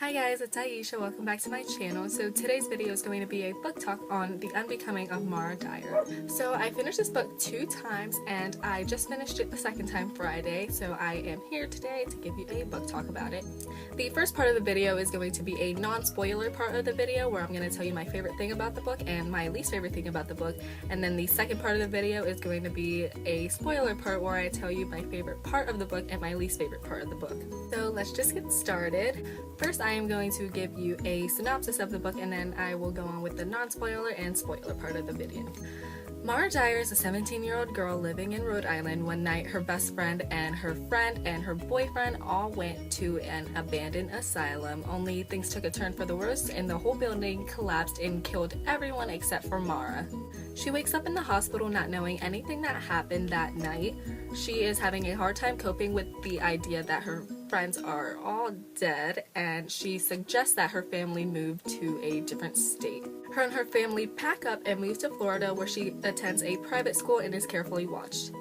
Hi guys, it's Aisha. Welcome back to my channel. So today's video is going to be a book talk on The Unbecoming of Dyer. So I finished this book 2 times and I just finished it the second time Friday. So I am here today to give you a book talk about it. The first part of the video is going to be a non-spoiler part of the video where I'm going to tell you my favorite thing about the book and my least favorite thing about the book. And then the second part of the video is going to be a spoiler part where I tell you my favorite part of the book and my least favorite part of the book. So let's just get started. First, I am going to give you a synopsis of the book and then I will go on with the non-spoiler and spoiler part of the video. Dyer is a 17-year-old girl living in Rhode Island. One night, her best friend and her boyfriend all went to an abandoned asylum, only things took a turn for the worse and the whole building collapsed and killed everyone except for Mara. She wakes up in the hospital not knowing anything that happened that night. She is having a hard time coping with the idea that her friends are all dead, and she suggests that her family move to a different state. Her and her family pack up and move to Florida, where she attends a private school and is carefully watched.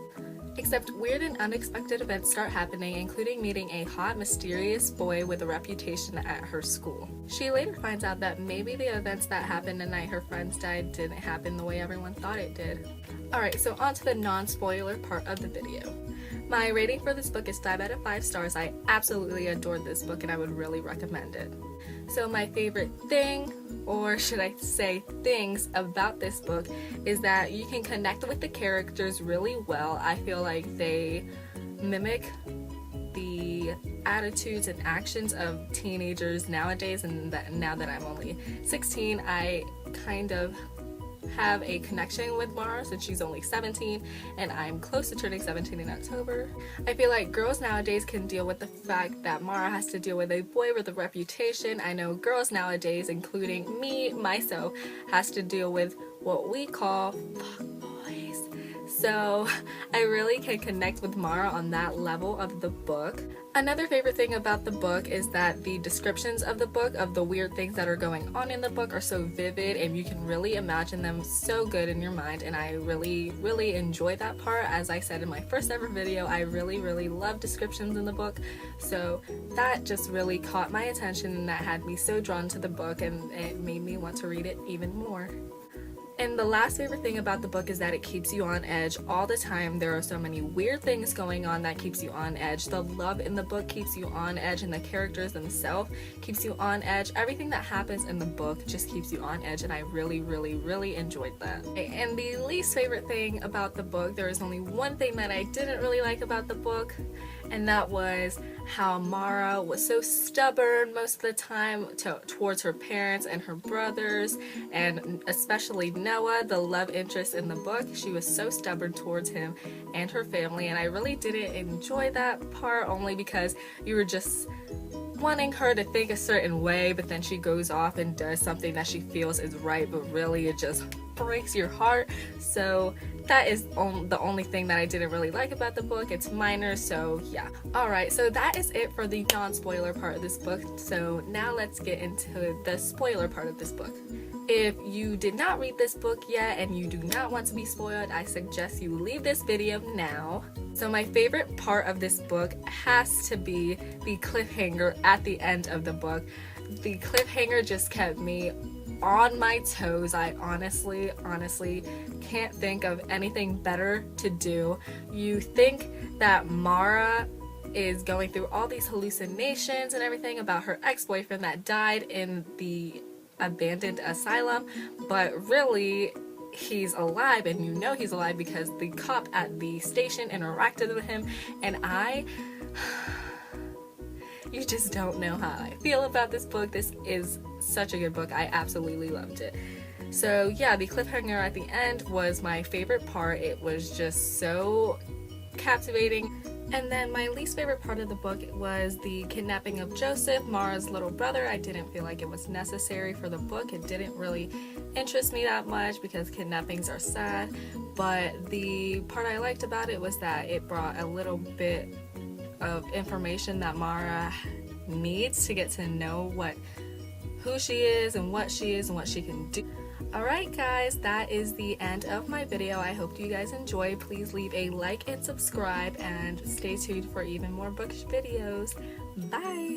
Except weird and unexpected events start happening, including meeting a hot, mysterious boy with a reputation at her school. She later finds out that maybe the events that happened the night her friends died didn't happen the way everyone thought it did. Alright, so on to the non-spoiler part of the video. My rating for this book is 5 out of 5 stars. I absolutely adored this book and I would really recommend it. So my favorite thing, or should I say things, about this book is that you can connect with the characters really well. I feel like they mimic the attitudes and actions of teenagers nowadays, and that now that I'm only 16, I kind of have a connection with Mara since she's only 17 and I'm close to turning 17 in October. I feel like girls nowadays can deal with the fact that Mara has to deal with a boy with a reputation. I know girls nowadays, including me, myself, has to deal with what we call fuckboys. So I really can connect with Mara on that level of the book. Another favorite thing about the book is that the descriptions of the book, of the weird things that are going on in the book, are so vivid and you can really imagine them so good in your mind, and I really enjoy that part. As I said in my first ever video, I really love descriptions in the book, so that just really caught my attention and that had me so drawn to the book and it made me want to read it even more. And the last favorite thing about the book is that it keeps you on edge all the time. There are so many weird things going on that keeps you on edge. The love in the book keeps you on edge, and the characters themselves keeps you on edge. Everything that happens in the book just keeps you on edge, and I really enjoyed that. And the least favorite thing about the book, there is only one thing that I didn't really like about the book, and that was how Mara was so stubborn most of the time towards her parents and her brothers, and especially Noah, the love interest in the book. She was so stubborn towards him and her family, and I really didn't enjoy that part, only because you were just wanting her to think a certain way, but then she goes off and does something that she feels is right, but really it just breaks your heart. So that is the only thing that I didn't really like about the book. It's minor, so yeah. Alright, so that is it for the non-spoiler part of this book. So now let's get into the spoiler part of this book. If you did not read this book yet and you do not want to be spoiled, I suggest you leave this video now. So my favorite part of this book has to be the cliffhanger at the end of the book. The cliffhanger just kept me on my toes. I honestly can't think of anything better to do. You think that Mara is going through all these hallucinations and everything about her ex-boyfriend that died in the abandoned asylum, but really he's alive, and you know he's alive because the cop at the station interacted with him, and you just don't know how I feel about this book. This is such a good book. I absolutely loved it. So yeah, the cliffhanger at the end was my favorite part. It was just so captivating. And then my least favorite part of the book was the kidnapping of Joseph, Mara's little brother. I didn't feel like it was necessary for the book. It didn't really interest me that much because kidnappings are sad. But the part I liked about it was that it brought a little bit of information that Mara needs to get to know who she is and what she can do. Alright guys, that is the end of my video. I hope you guys enjoy. Please leave a like and subscribe and stay tuned for even more bookish videos. Bye!